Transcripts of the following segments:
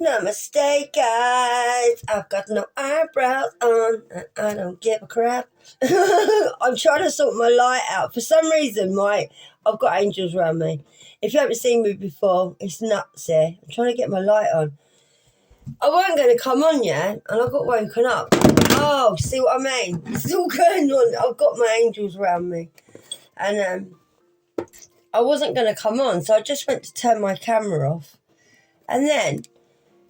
Namaste, guys. I've got no eyebrows on, and I don't give a crap. I'm trying to sort my light out. For some reason, I've got angels around me. If you haven't seen me before, it's nuts here. I'm trying to get my light on. I wasn't going to come on yet, and I got woken up. Oh, see what I mean? It's all going on. I've got my angels around me. And I wasn't going to come on, so I just went to turn my camera off. And then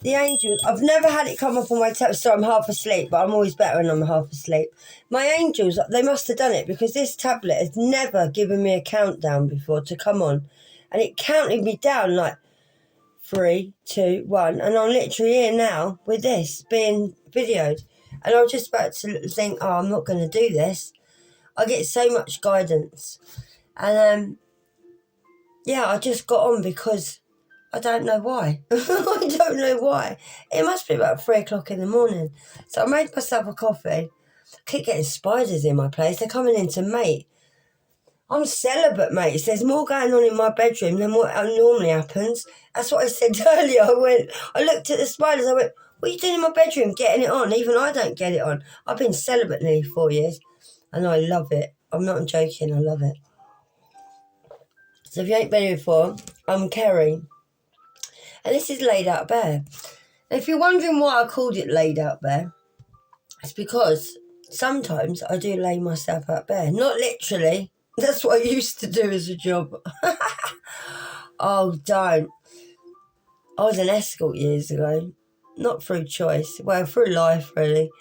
the angels, I've never had it come up on my tablet, so I'm half asleep, but I'm always better when I'm half asleep. My angels, they must have done it because this tablet has never given me a countdown before to come on. And it counted me down like 3, 2, 1. And I'm literally here now with this being videoed. And I was just about to think, oh, I'm not going to do this. I get so much guidance. And yeah, I just got on because I don't know why. I don't know why. It must be about 3 o'clock in the morning. So I made myself a coffee. I keep getting spiders in my place. They're coming in to mate. I'm celibate, mates. There's more going on in my bedroom than what normally happens. That's what I said earlier. I looked at the spiders. I went, what are you doing in my bedroom? Getting it on. Even I don't get it on. I've been celibate nearly 4 years. And I love it. I'm not joking. I love it. So if you ain't been here before, I'm Kerry. And this is Laid Out Bare. And if you're wondering why I called it Laid Out Bare, it's because sometimes I do lay myself out bare. Not literally. That's what I used to do as a job. Oh, don't. I was an escort years ago. Not through choice. Well, through life, really.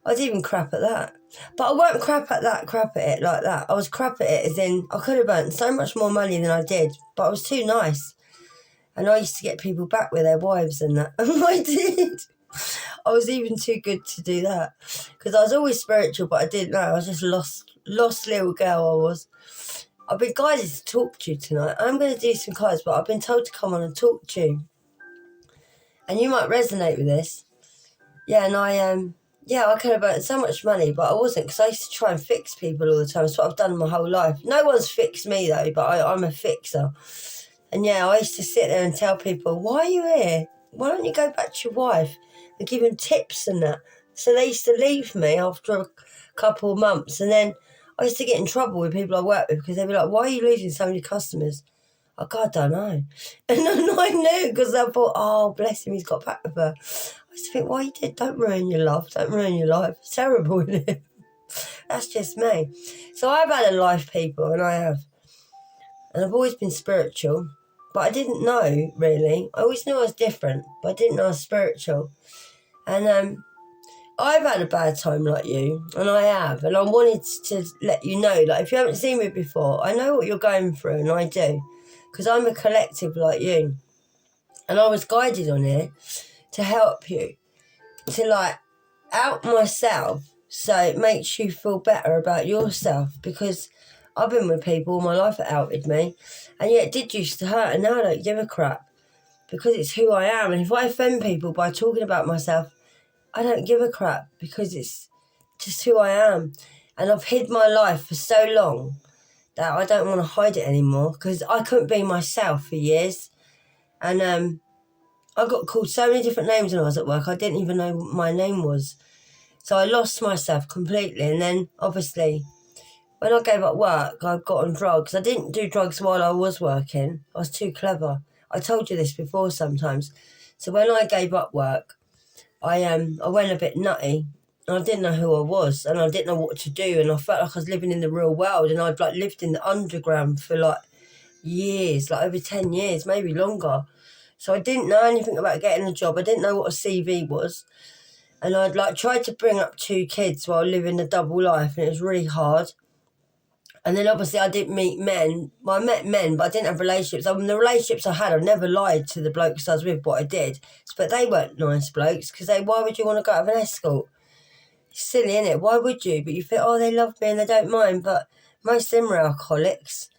I was even crap at that. But I weren't crap at it like that. I was crap at it as in I could have earned so much more money than I did, but I was too nice. And I used to get people back with their wives and that. And I did. I was even too good to do that. Because I was always spiritual, but I didn't know. I was just lost little girl I was. I've been guided to talk to you tonight. I'm going to do some cards, but I've been told to come on and talk to you. And you might resonate with this. Yeah, and I could have earned so much money, but I wasn't, because I used to try and fix people all the time. That's what I've done my whole life. No one's fixed me, though, but I'm a fixer. And yeah, I used to sit there and tell people, why are you here? Why don't you go back to your wife and give them tips and that? So they used to leave me after a couple of months. And then I used to get in trouble with people I work with because they'd be like, why are you losing so many customers? I don't know. And then I knew because I thought, oh, bless him, he's got back with her. I used to think, why you did? Don't ruin your love. Don't ruin your life. It's terrible, isn't it? That's just me. So I've had a life, people, and I have. And I've always been spiritual. But I didn't know, really. I always knew I was different, but I didn't know I was spiritual. And I've had a bad time like you, and I have. And I wanted to let you know, like, if you haven't seen me before, I know what you're going through, and I do. Because I'm a collective like you. And I was guided on here to help you, to, like, out myself so it makes you feel better about yourself. Because I've been with people all my life that outed me, and yet it did used to hurt, and now I don't give a crap because it's who I am. And if I offend people by talking about myself, I don't give a crap because it's just who I am. And I've hid my life for so long that I don't want to hide it anymore because I couldn't be myself for years. And I got called so many different names when I was at work, I didn't even know what my name was. So I lost myself completely. And then, obviously, when I gave up work, I got on drugs. I didn't do drugs while I was working. I was too clever. I told you this before sometimes. So when I gave up work, I went a bit nutty. And I didn't know who I was. And I didn't know what to do. And I felt like I was living in the real world. And I'd lived in the underground for years, over 10 years, maybe longer. So I didn't know anything about getting a job. I didn't know what a CV was. And I'd tried to bring up 2 kids while living a double life. And it was really hard. And then obviously I didn't meet men. Well, I met men, but I didn't have relationships. I mean, the relationships I had, I never lied to the blokes I was with what I did. But they weren't nice blokes because why would you want to go out with an escort? It's silly, isn't it? Why would you? But you think, oh, they love me and they don't mind. But most of them were alcoholics.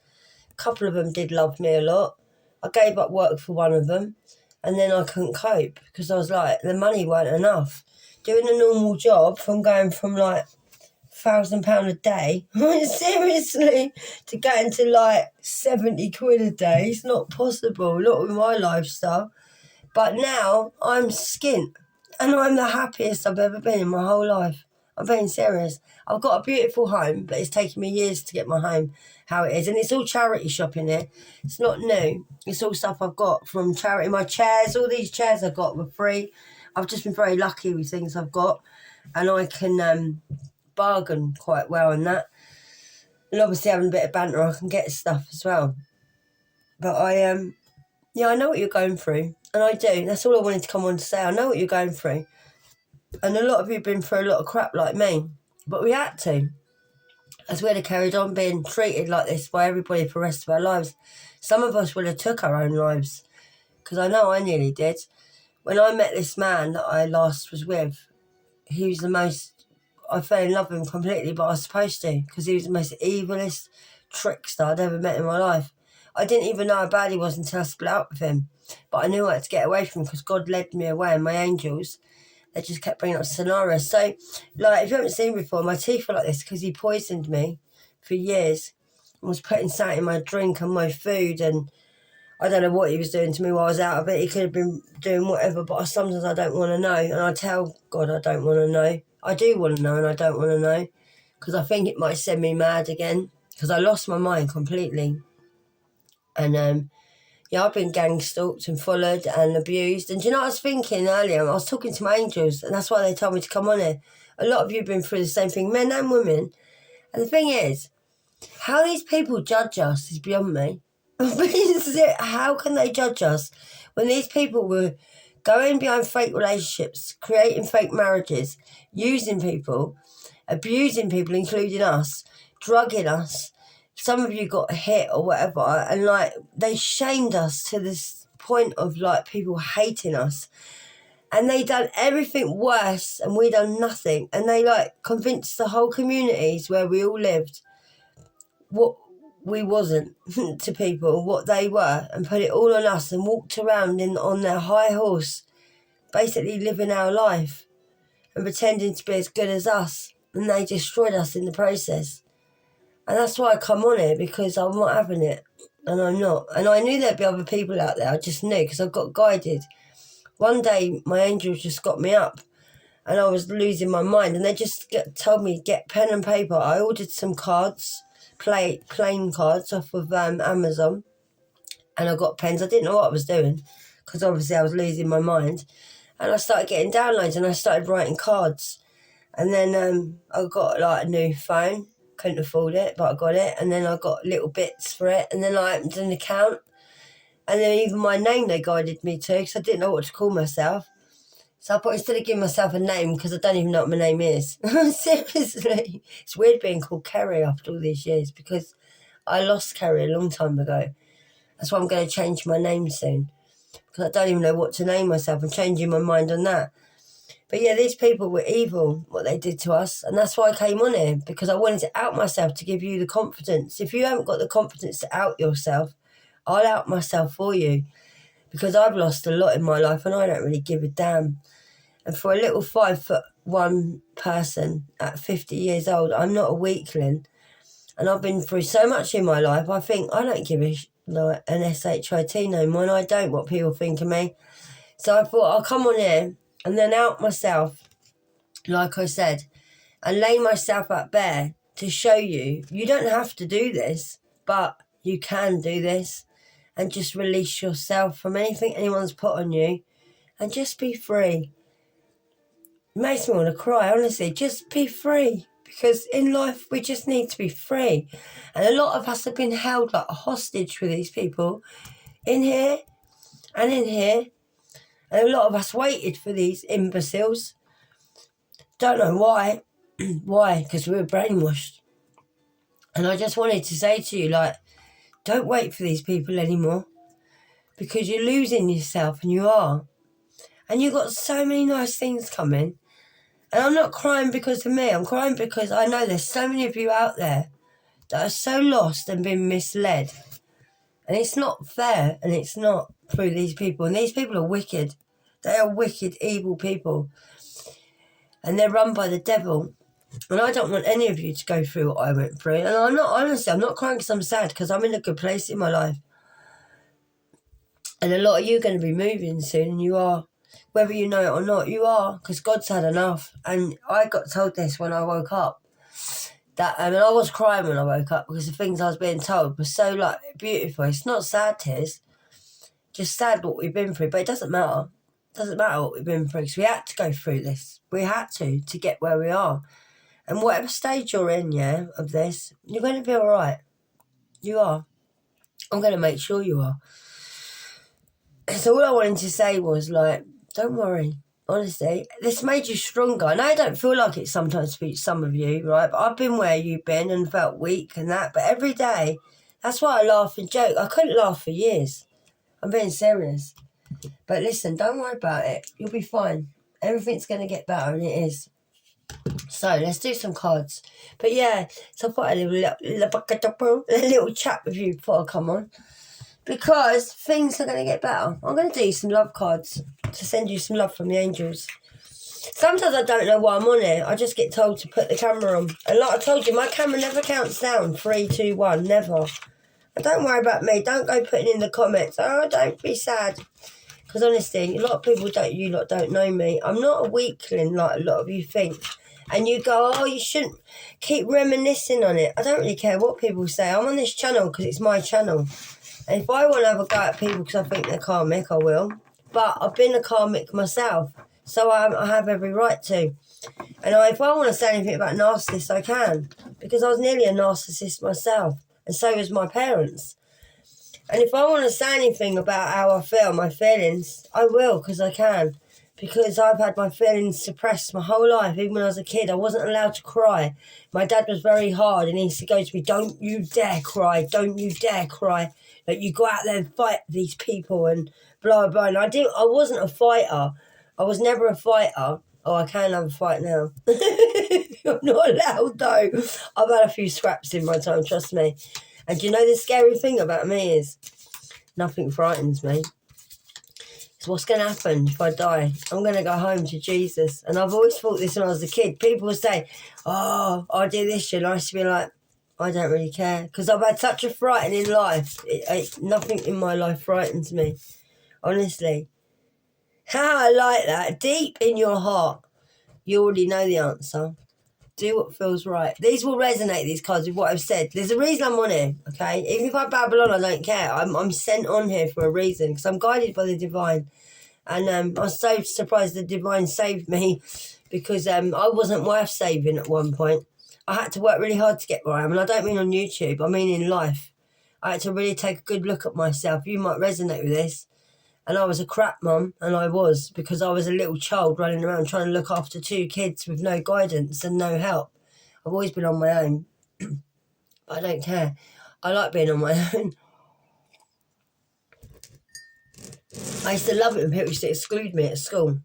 A couple of them did love me a lot. I gave up work for one of them. And then I couldn't cope because I was like, the money weren't enough. Doing a normal job going from £1,000 a day, seriously, to getting to 70 quid a day, it's not possible, not with my lifestyle. But now I'm skint and I'm the happiest I've ever been in my whole life. I'm being serious. I've got a beautiful home, but it's taken me years to get my home how it is. And it's all charity shopping here. It's not new. It's all stuff I've got from charity. My chairs, all these chairs I got were free. I've just been very lucky with things I've got. And I can bargain quite well on that. And obviously having a bit of banter, I can get stuff as well. But I know what you're going through. And I do. That's all I wanted to come on to say. I know what you're going through. And a lot of you have been through a lot of crap like me. But we had to. As we'd have carried on being treated like this by everybody for the rest of our lives. Some of us would have took our own lives. Because I know I nearly did. When I met this man that I last was with, he was the most... I fell in love with him completely, but I was supposed to. Because he was the most evilest trickster I'd ever met in my life. I didn't even know how bad he was until I split up with him. But I knew I had to get away from him because God led me away and my angels... They just kept bringing up scenarios. So, like, if you haven't seen before, my teeth were like this because he poisoned me for years and was putting something in my drink and my food, and I don't know what he was doing to me while I was out of it. He could have been doing whatever, but sometimes I don't want to know, and I tell God I don't want to know. I do want to know, and I don't want to know because I think it might send me mad again because I lost my mind completely. And, yeah, I've been gang stalked and followed and abused. And do you know what I was thinking earlier? I was talking to my angels, and that's why they told me to come on here. A lot of you have been through the same thing, men and women. And the thing is, how these people judge us is beyond me. How can they judge us when these people were going behind fake relationships, creating fake marriages, using people, abusing people, including us, drugging us? Some of you got hit or whatever, and like they shamed us to this point of like people hating us, and they done everything worse and we done nothing, and they like convinced the whole communities where we all lived what we wasn't to people, what they were, and put it all on us and walked around on their high horse, basically living our life and pretending to be as good as us, and they destroyed us in the process. And that's why I come on here, because I'm not having it. And I'm not. And I knew there'd be other people out there. I just knew because I got guided. One day, my angels just got me up and I was losing my mind. And they just told me, get pen and paper. I ordered some cards, plain cards off of Amazon. And I got pens. I didn't know what I was doing because obviously I was losing my mind. And I started getting downloads and I started writing cards. And then I got like a new phone. Couldn't afford it, but I got it, and then I got little bits for it, and then I opened an account, and then even my name they guided me to, because I didn't know what to call myself. So I thought, instead of giving myself a name, because I don't even know what my name is, seriously, it's weird being called Kerry after all these years, because I lost Kerry a long time ago. That's why I'm going to change my name soon, because I don't even know what to name myself. I'm changing my mind on that. But yeah, these people were evil, what they did to us. And that's why I came on here, because I wanted to out myself to give you the confidence. If you haven't got the confidence to out yourself, I'll out myself for you. Because I've lost a lot in my life and I don't really give a damn. And for a little 5'1" person at 50 years old, I'm not a weakling. And I've been through so much in my life, I think I don't give an SHIT no more, and I don't what people think of me. So I thought I'll come on here and then out myself, like I said, and lay myself up bare to show you, you don't have to do this, but you can do this, and just release yourself from anything anyone's put on you, and just be free. It makes me want to cry, honestly. Just be free, because in life we just need to be free. And a lot of us have been held like a hostage with these people in here and in here. And a lot of us waited for these imbeciles. Don't know why. Why? Because we were brainwashed. And I just wanted to say to you, like, don't wait for these people anymore. Because you're losing yourself, and you are. And you've got so many nice things coming. And I'm not crying because of me. I'm crying because I know there's so many of you out there that are so lost and been misled. And it's not fair, and it's not through these people. And these people are wicked. They are wicked, evil people. And they're run by the devil. And I don't want any of you to go through what I went through. And I'm not, honestly, I'm not crying because I'm sad, because I'm in a good place in my life. And a lot of you are going to be moving soon, and you are. Whether you know it or not, you are, because God's had enough. And I got told this when I woke up. That I was crying when I woke up because the things I was being told were so beautiful. It's not sad tears, just sad what we've been through. But it doesn't matter. It doesn't matter what we've been through because we had to go through this. We had to get where we are. And whatever stage you're in, of this, you're going to be all right. You are. I'm going to make sure you are. So all I wanted to say was don't worry. Honestly, this made you stronger. I know I don't feel like it sometimes for some of you, right? But I've been where you've been and felt weak and that. But every day, that's why I laugh and joke. I couldn't laugh for years. I'm being serious. But listen, don't worry about it. You'll be fine. Everything's going to get better, and it is. So let's do some cards. But so I thought a little chat with you before I come on. Because things are going to get better. I'm going to do some love cards to send you some love from the angels. Sometimes I don't know why I'm on it. I just get told to put the camera on. And like I told you, my camera never counts down. 3, 2, 1. Never. And don't worry about me. Don't go putting in the comments, oh, don't be sad. Because honestly, a lot of people don't know me. I'm not a weakling like a lot of you think. And you go, oh, you shouldn't keep reminiscing on it. I don't really care what people say. I'm on this channel because it's my channel. And if I want to have a go at people because I think they're karmic, I will. But I've been a karmic myself, so I have every right to. And if I want to say anything about narcissists, I can. Because I was nearly a narcissist myself. And so was my parents. And if I want to say anything about how I feel, my feelings, I will, because I can. Because I've had my feelings suppressed my whole life. Even when I was a kid, I wasn't allowed to cry. My dad was very hard, and he used to go to me, don't you dare cry, don't you dare cry. Like, you go out there and fight these people and blah, blah. And I wasn't a fighter. I was never a fighter. Oh, I can have a fight now. I'm not allowed, though. I've had a few scraps in my time, trust me. And you know the scary thing about me is nothing frightens me. It's what's going to happen if I die. I'm going to go home to Jesus. And I've always thought this when I was a kid. People would say, oh, I do this. And I used to be like, I don't really care. Because I've had such a frightening life. Nothing in my life frightens me. Honestly. How I like that. Deep in your heart, you already know the answer. Do what feels right. These will resonate, these cards, with what I've said. There's a reason I'm on here, okay? Even if I babble on, I don't care. I'm sent on here for a reason because I'm guided by the divine. And I was so surprised the divine saved me because I wasn't worth saving at one point. I had to work really hard to get where I am. And I don't mean on YouTube. I mean in life. I had to really take a good look at myself. You might resonate with this. And I was a crap mum, and I was, because I was a little child running around trying to look after 2 kids with no guidance and no help. I've always been on my own. But I don't care. I like being on my own. I used to love it when people used to exclude me at school.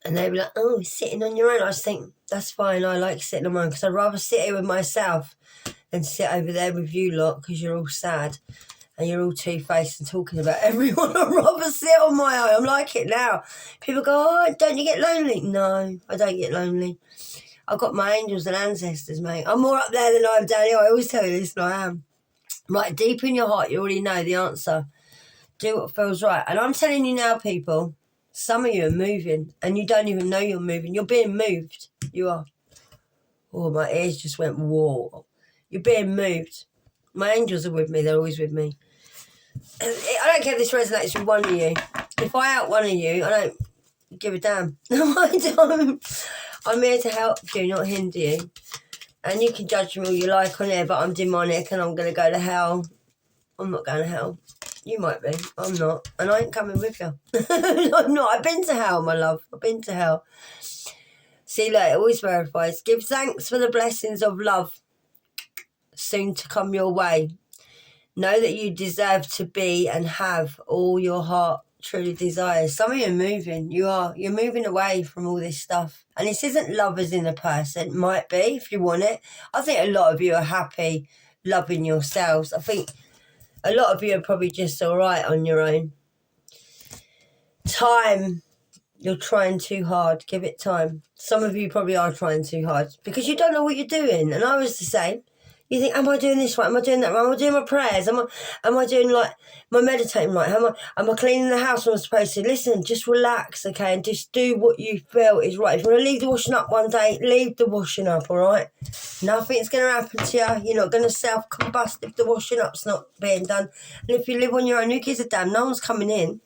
And they'd be like, oh, you're sitting on your own. I just think, that's fine, I like sitting on my own, because I'd rather sit here with myself than sit over there with you lot, because you're all sad. And you're all two-faced and talking about everyone. I'd rather sit on my own. I'm like it now. People go, oh, don't you get lonely? No, I don't get lonely. I've got my angels and ancestors, mate. I'm more up there than I am down here. I always tell you this, and I am. Right, deep in your heart, you already know the answer. Do what feels right. And I'm telling you now, people, some of you are moving, and you don't even know you're moving. You're being moved. You are. Oh, my ears just went, whoa. You're being moved. My angels are with me. They're always with me. I don't care if this resonates with one of you. If I out one of you, I don't give a damn. I don't. I'm here to help you, not hinder you. And you can judge me all you like on here, but I'm demonic and I'm going to go to hell. I'm not going to hell. You might be. I'm not. And I ain't coming with you. I'm not. I've been to hell, my love. I've been to hell. See, look, it always verifies. Give thanks for the blessings of love soon to come your way. Know that you deserve to be and have all your heart truly desires. Some of you are moving. You are. You're moving away from all this stuff. And this isn't love as in a person. It might be if you want it. I think a lot of you are happy loving yourselves. I think a lot of you are probably just all right on your own. Time. You're trying too hard. Give it time. Some of you probably are trying too hard because you don't know what you're doing. And I was the same. You think, am I doing this right? Am I doing that right? Am I doing my prayers? Am I doing like my meditating right? Am I cleaning the house when I'm supposed to? Listen, just relax, okay, and just do what you feel is right. If you want to leave the washing up one day, leave the washing up, all right? Nothing's going to happen to you. You're not going to self-combust if the washing up's not being done. And if you live on your own, who gives a damn? No one's coming in.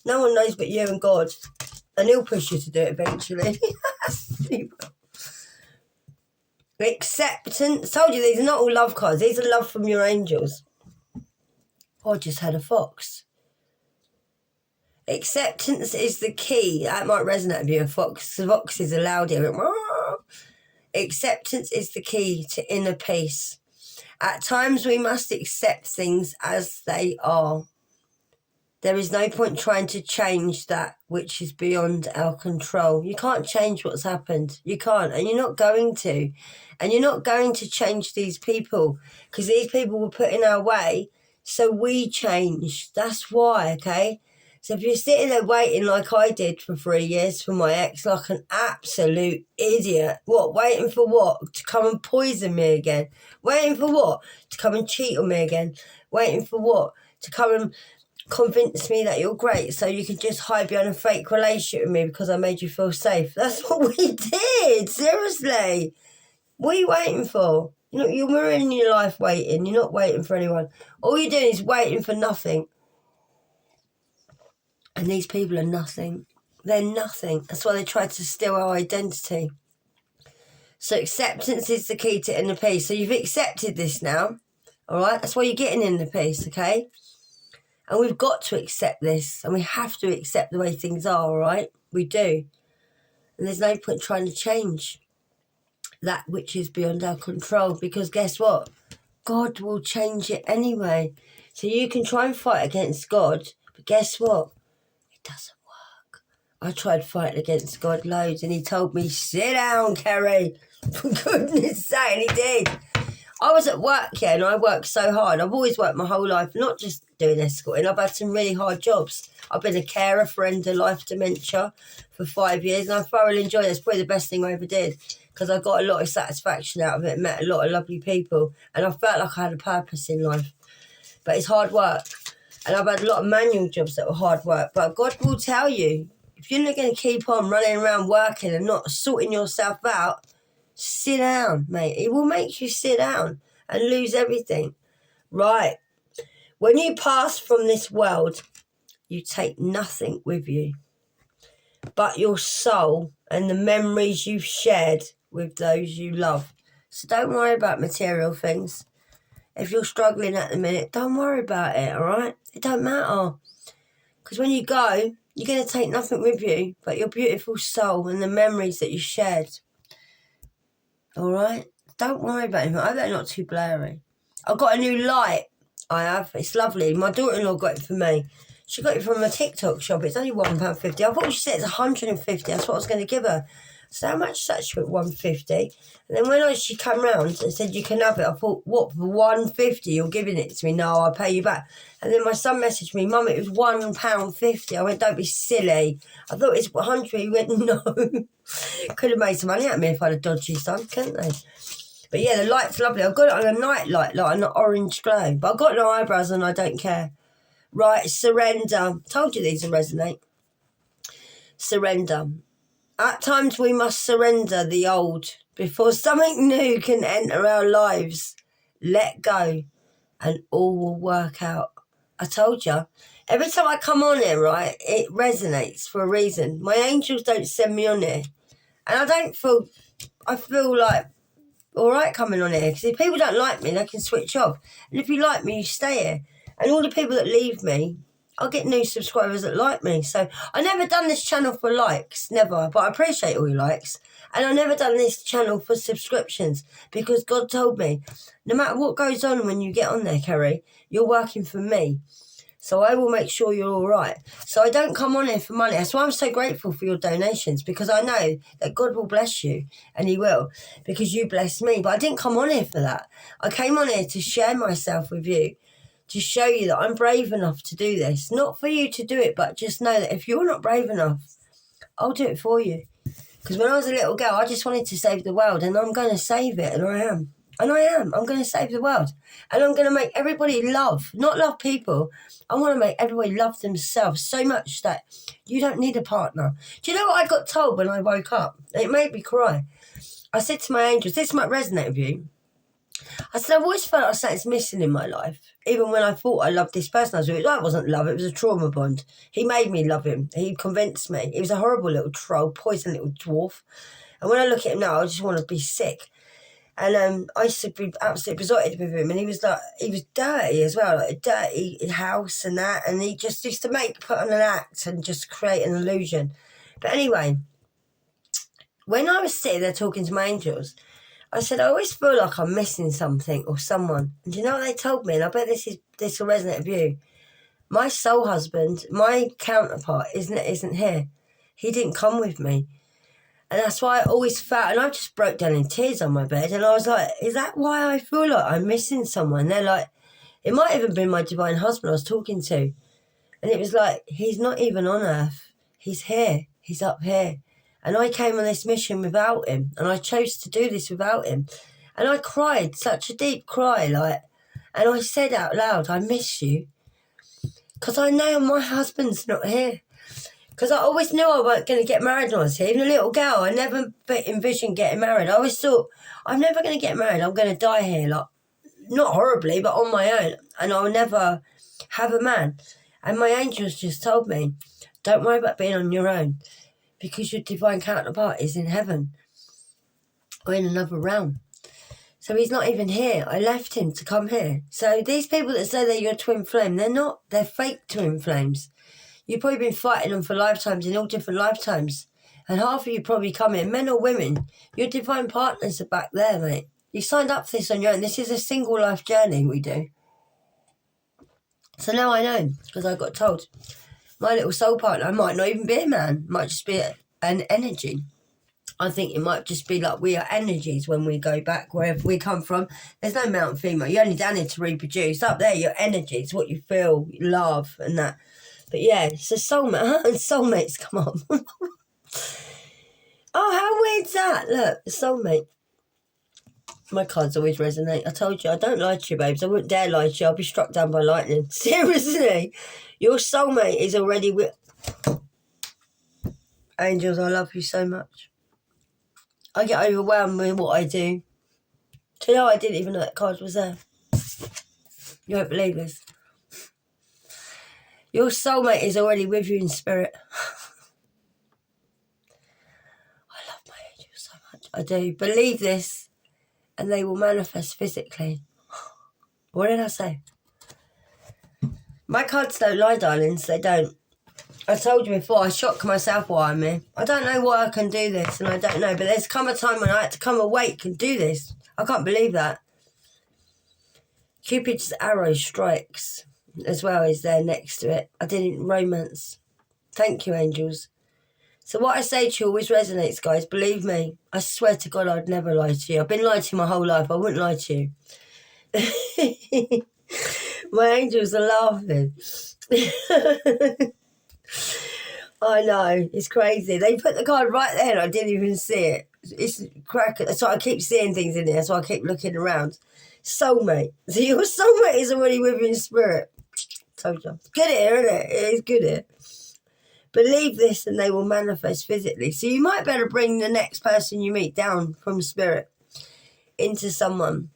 No one knows but you and God. And he'll push you to do it eventually. He will. Acceptance. Told you these are not all love cards. These are love from your angels. I just had a fox. Acceptance is the key. That might resonate with you. A fox. The foxes are loud here. Acceptance is the key to inner peace. At times we must accept things as they are. There is no point trying to change that which is beyond our control. You can't change what's happened. You can't, and you're not going to. And you're not going to change these people because these people were put in our way, so we changed. That's why, okay? So if you're sitting there waiting like I did for 3 years for my ex, like an absolute idiot, what, waiting for what? To come and poison me again? Waiting for what? To come and cheat on me again? Waiting for what? To come and convince me that you're great so you can just hide behind a fake relationship with me because I made you feel safe. That's what we did, seriously. What are you waiting for? You're in your life waiting. You're not waiting for anyone. All you're doing is waiting for nothing. And these people are nothing. They're nothing. That's why they tried to steal our identity. So acceptance is the key to inner peace. So you've accepted this now, all right? That's why you're getting inner peace, okay? And we've got to accept this, and we have to accept the way things are, all right? We do. And there's no point trying to change that which is beyond our control, because guess what? God will change it anyway. So you can try and fight against God, but guess what? It doesn't work. I tried fighting against God loads, and he told me, sit down, Kerry. For goodness sake, and he did. I was at work, yeah, and I worked so hard. I've always worked my whole life, not just doing escorting. I've had some really hard jobs. I've been a carer for end-of-life dementia for 5 years, and I thoroughly enjoyed it. It's probably the best thing I ever did because I got a lot of satisfaction out of it, met a lot of lovely people, and I felt like I had a purpose in life. But it's hard work, and I've had a lot of manual jobs that were hard work. But God will tell you, if you're not going to keep on running around working and not sorting yourself out, sit down, mate. It will make you sit down and lose everything. Right. When you pass from this world, you take nothing with you but your soul and the memories you've shared with those you love. So don't worry about material things. If you're struggling at the minute, don't worry about it, all right? It don't matter. Because when you go, you're going to take nothing with you but your beautiful soul and the memories that you shared. All right? Don't worry about anything. I hope they're not too blurry. I've got a new light. I have. It's lovely. My daughter-in-law got it for me. She got it from a TikTok shop. It's only £1.50. I thought she said it's £150. That's what I was going to give her. So how much is that? She went £150. And then when she came round and said, you can have it, I thought, what, for £150 you're giving it to me? No, I'll pay you back. And then my son messaged me, Mum, it was £1.50. I went, don't be silly. I thought it's £100. He went, no. Could have made some money out of me if I had a dodgy son, couldn't they? But yeah, the light's lovely. I've got it on a night light, like an orange glow. But I've got no eyebrows and I don't care. Right, surrender. Told you these will resonate. Surrender. At times we must surrender the old before something new can enter our lives. Let go and all will work out. I told you. Every time I come on here, right, it resonates for a reason. My angels don't send me on here. And I feel like all right coming on here. Because if people don't like me, they can switch off. And if you like me, you stay here. And all the people that leave me, I'll get new subscribers that like me. So I never done this channel for likes, never. But I appreciate all your likes. And I never done this channel for subscriptions because God told me, no matter what goes on when you get on there, Kerry, you're working for me. So I will make sure you're all right. So I don't come on here for money. That's why I'm so grateful for your donations, because I know that God will bless you, and he will, because you blessed me. But I didn't come on here for that. I came on here to share myself with you, to show you that I'm brave enough to do this. Not for you to do it, but just know that if you're not brave enough, I'll do it for you. Because when I was a little girl, I just wanted to save the world, and I'm going to save it, and I am. And I am. I'm going to save the world. And I'm going to make everybody not love people. I want to make everybody love themselves so much that you don't need a partner. Do you know what I got told when I woke up? It made me cry. I said to my angels, this might resonate with you. I said, I've always felt like something's missing in my life. Even when I thought I loved this person I was with, that wasn't love, it was a trauma bond. He made me love him. He convinced me. He was a horrible little troll, poison little dwarf. And when I look at him now, I just want to be sick. And I used to be absolutely besotted with him. And he was dirty as well, like a dirty house and that. And he just used to put on an act and just create an illusion. But anyway, when I was sitting there talking to my angels, I said, I always feel like I'm missing something or someone. And do you know what they told me? And I bet this will resonate with you. My soul husband, my counterpart, isn't here. He didn't come with me. And that's why I always felt, and I just broke down in tears on my bed. And I was like, is that why I feel like I'm missing someone? They're like, it might even be my divine husband I was talking to. And it was like, he's not even on earth. He's here. He's up here. And I came on this mission without him. And I chose to do this without him. And I cried, such a deep cry, and I said out loud, I miss you. Because I know my husband's not here. Because I always knew I wasn't going to get married when I was here. Even a little girl, I never envisioned getting married. I always thought, I'm never going to get married. I'm going to die here, not horribly, but on my own. And I'll never have a man. And my angels just told me, don't worry about being on your own. Because your divine counterpart is in heaven. Or in another realm. So he's not even here. I left him to come here. So these people that say they're your twin flame, they're not. They're fake twin flames. You've probably been fighting them for lifetimes in all different lifetimes. And half of you probably come in, men or women. Your divine partners are back there, mate. You signed up for this on your own. This is a single life journey we do. So now I know, because I got told. My little soul partner might not even be a man. Might just be an energy. I think it might just be like we are energies when we go back, wherever we come from. There's no male and female. You're only down here to reproduce. Up there, your energies, what you feel, you love, and that. But yeah, it's a soulmate. Huh? And soulmates, come on. Oh, how weird's that? Look, a soulmate. My cards always resonate. I told you, I don't lie to you, babes. I wouldn't dare lie to you. I'll be struck down by lightning. Seriously. Your soulmate is already with... Angels, I love you so much. I get overwhelmed with what I do. Do you know I didn't even know that card was there? You won't believe this. Your soulmate is already with you in spirit. I love my angels so much. I do. Believe this and they will manifest physically. What did I say? My cards don't lie, darlings. They don't. I told you before, I shock myself while I'm here. I don't know why I can do this, and I don't know, but there's come a time when I had to come awake and do this. I can't believe that. Cupid's arrow strikes as well is there next to it. I didn't romance. Thank you, angels. So what I say to you always resonates, guys. Believe me. I swear to God I'd never lie to you. I've been lied to my whole life. I wouldn't lie to you. My angels are laughing. I know, it's crazy. They put the card right there and I didn't even see it. It's cracker. So I keep seeing things in there, so I keep looking around. Soulmate. So your soulmate is already with you in spirit. Told you. It's good here, isn't it? It is good here. Believe this and they will manifest physically. So you might better bring the next person you meet down from spirit into someone.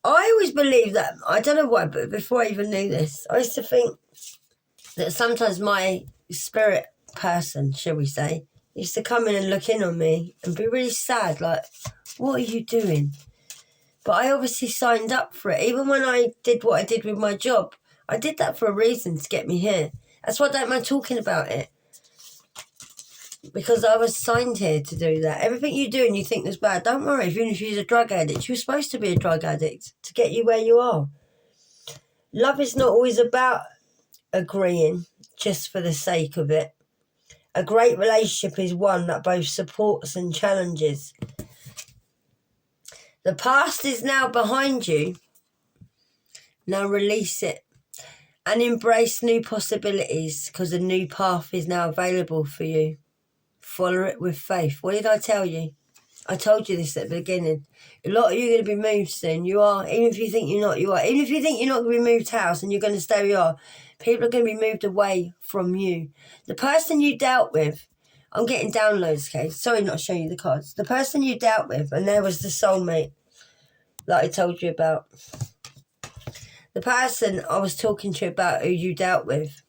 I always believe that. I don't know why, but before I even knew this, I used to think that sometimes my spirit person, shall we say, used to come in and look in on me and be really sad, like, what are you doing? But I obviously signed up for it. Even when I did what I did with my job, I did that for a reason, to get me here. That's why I don't mind talking about it. Because I was signed here to do that. Everything you do and you think is bad, don't worry. Even if you're a drug addict, you're supposed to be a drug addict to get you where you are. Love is not always about agreeing just for the sake of it. A great relationship is one that both supports and challenges. The past is now behind you. Now release it and embrace new possibilities, because a new path is now available for you. Follow it with faith. What did I tell you? I told you this at the beginning. A lot of you are going to be moved soon. You are. Even if you think you're not, you are. Even if you think you're not going to be moved house and you're going to stay where you are, people are going to be moved away from you. The person you dealt with, I'm getting downloads, okay? Sorry not showing you the cards. The person you dealt with, and there was the soulmate that I told you about. The person I was talking to you about who you dealt with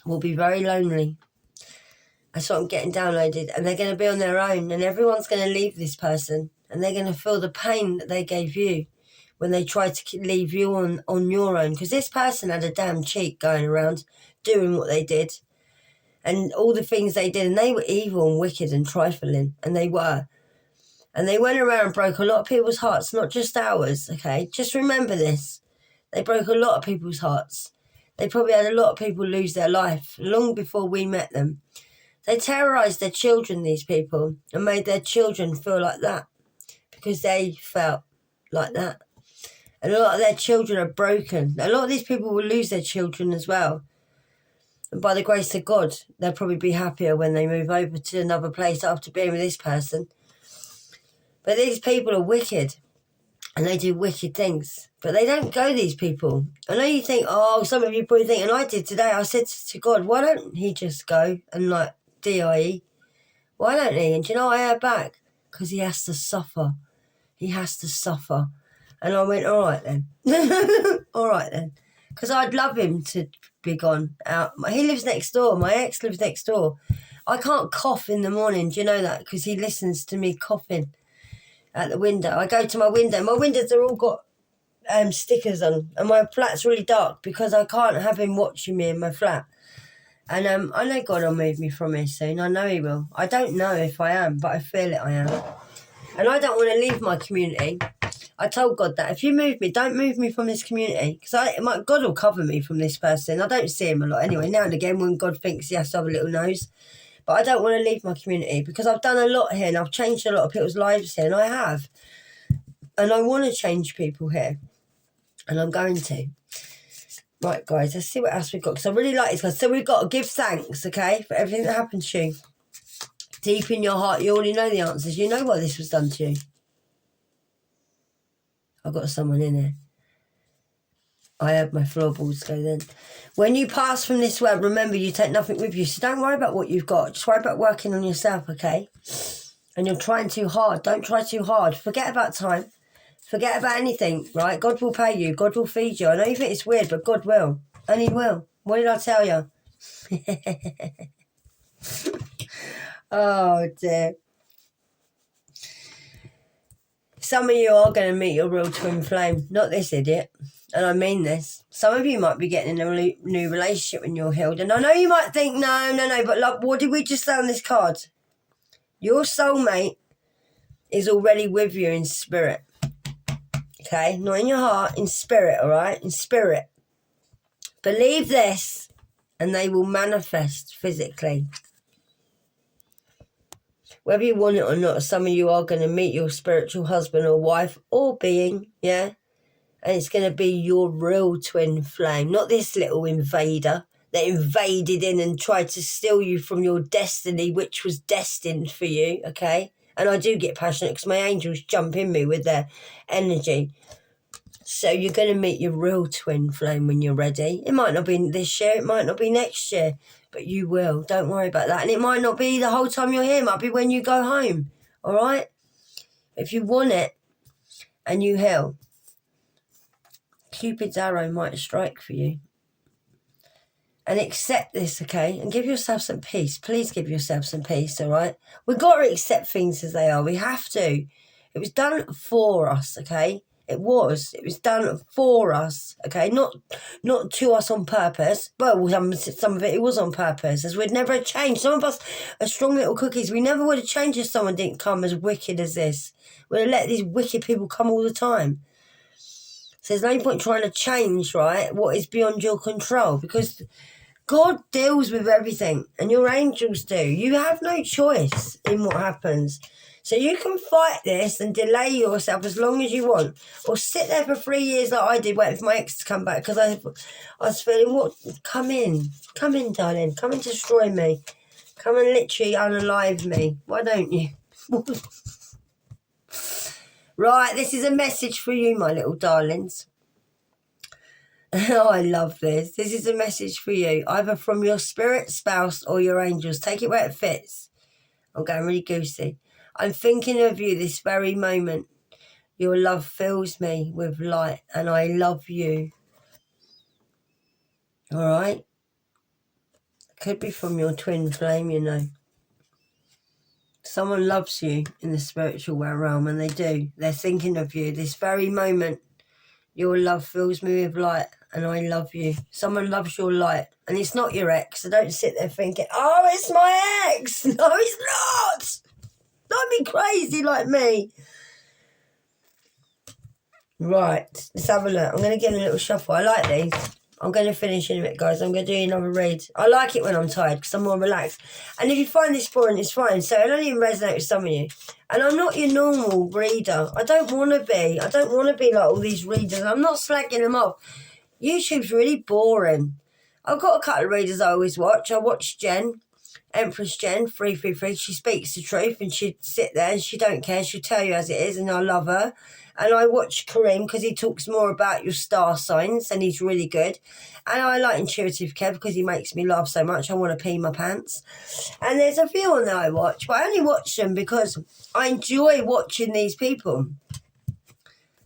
will be very lonely. That's what I'm getting downloaded. And they're going to be on their own. And everyone's going to leave this person. And they're going to feel the pain that they gave you when they tried to leave you on your own. Because this person had a damn cheek going around doing what they did. And all the things they did. And they were evil and wicked and trifling. And they were. And they went around and broke a lot of people's hearts. Not just ours, okay? Just remember this. They broke a lot of people's hearts. They probably had a lot of people lose their life long before we met them. They terrorised their children, these people, and made their children feel like that because they felt like that. And a lot of their children are broken. A lot of these people will lose their children as well. And by the grace of God, they'll probably be happier when they move over to another place after being with this person. But these people are wicked and they do wicked things. But they don't go, these people. I know you think, oh, some of you probably think, and I did today, I said to God, why don't he just go and like, DIE. Why don't he? And do you know what I heard back? Because he has to suffer. He has to suffer. And I went, all right then. All right then. Because I'd love him to be gone out. He lives next door. My ex lives next door. I can't cough in the morning. Do you know that? Because he listens to me coughing at the window. I go to my window. My windows are all got stickers on. And my flat's really dark because I can't have him watching me in my flat. And I know God will move me from here soon. I know he will. I don't know if I am, but I feel it I am. And I don't want to leave my community. I told God that if you move me, don't move me from this community. Because God will cover me from this person. I don't see him a lot anyway. Now and again when God thinks he has to have a little nose. But I don't want to leave my community because I've done a lot here and I've changed a lot of people's lives here. And I have. And I want to change people here. And I'm going to. Right, guys, let's see what else we've got. Because I really like this, guys. So we've got to give thanks, okay, for everything that happened to you. Deep in your heart, you already know the answers. You know why this was done to you. I've got someone in here. I had my floorboards go then. When you pass from this world, remember you take nothing with you. So don't worry about what you've got. Just worry about working on yourself, okay? And you're trying too hard. Don't try too hard. Forget about time. Forget about anything, right? God will pay you. God will feed you. I know you think it's weird, but God will. And he will. What did I tell you? Oh, dear. Some of you are going to meet your real twin flame. Not this idiot. And I mean this. Some of you might be getting in a new relationship when you're healed. And I know you might think, no. But look, what did we just say on this card? Your soulmate is already with you in spirit. Okay, not in your heart, in spirit, all right? In spirit. Believe this, and they will manifest physically. Whether you want it or not, some of you are going to meet your spiritual husband or wife or being, yeah? And it's going to be your real twin flame, not this little invader that invaded in and tried to steal you from your destiny, which was destined for you, okay? And I do get passionate because my angels jump in me with their energy. So you're going to meet your real twin flame when you're ready. It might not be this year, it might not be next year, but you will. Don't worry about that. And it might not be the whole time you're here. It might be when you go home, all right? If you want it and you heal, Cupid's arrow might strike for you. And accept this, okay? And give yourself some peace. Please give yourself some peace, all right? We've got to accept things as they are. We have to. It was done for us, okay? It was done for us, okay? Not to us on purpose. Well, some of it was on purpose, as we'd never change. Some of us are strong little cookies. We never would have changed if someone didn't come as wicked as this. We'd have let these wicked people come all the time. So there's no point trying to change, right, what is beyond your control, because God deals with everything, and your angels do. You have no choice in what happens. So you can fight this and delay yourself as long as you want, or sit there for 3 years like I did, waiting for my ex to come back, because I was feeling, come in, darling, come and destroy me, come and literally unalive me. Why don't you? Right, this is a message for you, my little darlings. Oh, I love this. This is a message for you, either from your spirit spouse or your angels. Take it where it fits. I'm going really goosey. I'm thinking of you this very moment. Your love fills me with light, and I love you. All right? Could be from your twin flame, you know. Someone loves you in the spiritual realm, and they do. They're thinking of you this very moment. Your love fills me with light, and I love you. Someone loves your light, and it's not your ex, so don't sit there thinking, oh, it's my ex. No, it's not. Don't be crazy like me. Right, let's have a look. I'm going to give it a little shuffle. I like these. I'm going to finish in a bit, guys. I'm going to do another read. I like it when I'm tired because I'm more relaxed. And if you find this boring, it's fine. So it'll only resonate with some of you. And I'm not your normal reader. I don't want to be. I don't want to be like all these readers. I'm not slagging them off. YouTube's really boring. I've got a couple of readers I always watch. I watch Jen, Empress Jen, 333. She speaks the truth and she'd sit there and she don't care. She'll tell you as it is, and I love her. And I watch Kareem because he talks more about your star signs and he's really good. And I like Intuitive Kev because he makes me laugh so much I want to pee my pants. And there's a few on there I watch, but I only watch them because I enjoy watching these people.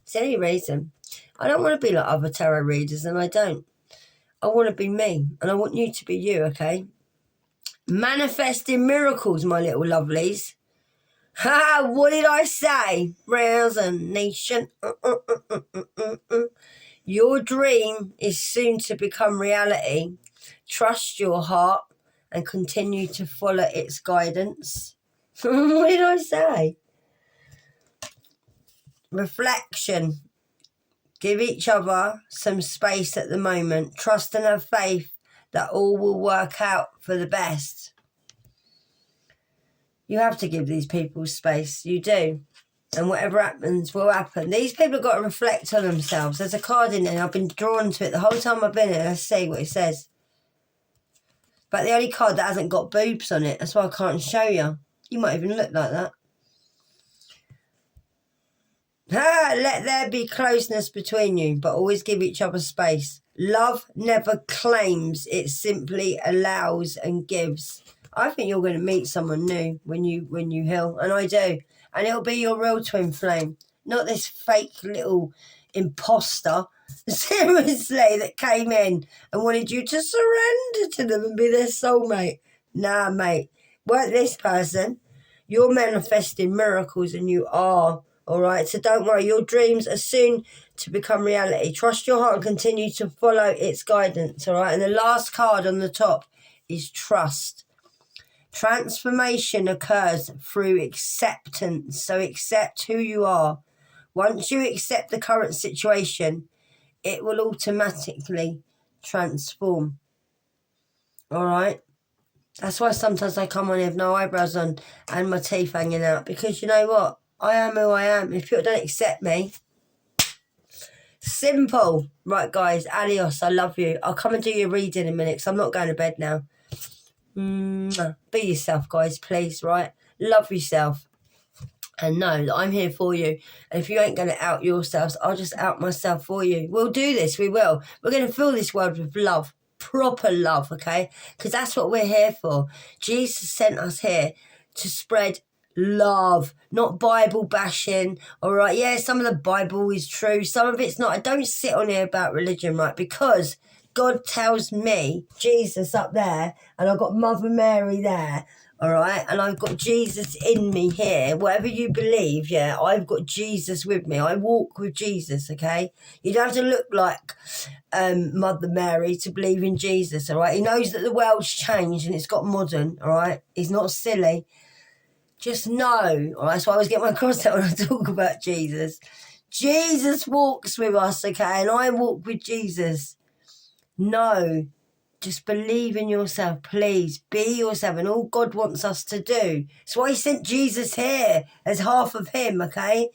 It's any reason. I don't want to be like other tarot readers, and I don't. I want to be me, and I want you to be you, okay? Manifesting miracles, my little lovelies. Ha! What did I say? Resonation. Your dream is soon to become reality. Trust your heart and continue to follow its guidance. What did I say? Reflection. Give each other some space at the moment. Trust and have faith that all will work out for the best. You have to give these people space. You do. And whatever happens will happen. These people have got to reflect on themselves. There's a card in there. I've been drawn to it the whole time I've been here. Let's see what it says. But the only card that hasn't got boobs on it. That's why I can't show you. You might even look like that. Let there be closeness between you, but always give each other space. Love never claims. It simply allows and gives. I think you're going to meet someone new when you heal, and I do. And it'll be your real twin flame, not this fake little imposter, seriously, that came in and wanted you to surrender to them and be their soulmate. Nah, mate, weren't this person. You're manifesting miracles, and you are, all right? So don't worry. Your dreams are soon to become reality. Trust your heart and continue to follow its guidance, all right? And the last card on the top is trust. Transformation occurs through acceptance. So accept who you are. Once you accept the current situation, it will automatically transform. All right? That's why sometimes I come on here with no eyebrows on and my teeth hanging out. Because you know what? I am who I am. If people don't accept me, simple. Right, guys. Adios. I love you. I'll come and do your reading in a minute because I'm not going to bed now. Be yourself, guys, please, right? Love yourself. And know that I'm here for you. And if you ain't going to out yourselves, I'll just out myself for you. We'll do this. We will. We're going to fill this world with love. Proper love, okay? Because that's what we're here for. Jesus sent us here to spread love, not Bible bashing. All right, yeah, some of the Bible is true, some of it's not. I don't sit on here about religion, right? Because God tells me, Jesus up there, and I've got Mother Mary there, all right? And I've got Jesus in me here. Whatever you believe, yeah, I've got Jesus with me. I walk with Jesus, okay? You don't have to look like Mother Mary to believe in Jesus, all right? He knows that the world's changed and it's got modern, all right? He's not silly. Just know, all right? That's why I always get my cross out when I talk about Jesus. Jesus walks with us, okay? And I walk with Jesus. No, just believe in yourself, please. Be yourself, and all God wants us to do. That's why he sent Jesus here as half of him, okay?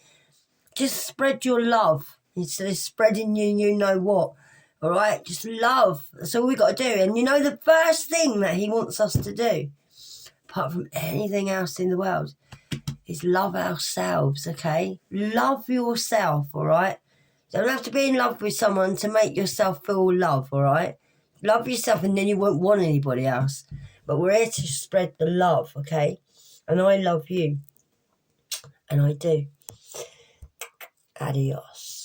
Just spread your love instead of spreading you know what, all right? Just love. That's all we got to do. And you know the first thing that he wants us to do, apart from anything else in the world, is love ourselves, okay? Love yourself, all right? You don't have to be in love with someone to make yourself feel love, all right? Love yourself and then you won't want anybody else. But we're here to spread the love, okay? And I love you. And I do. Adios.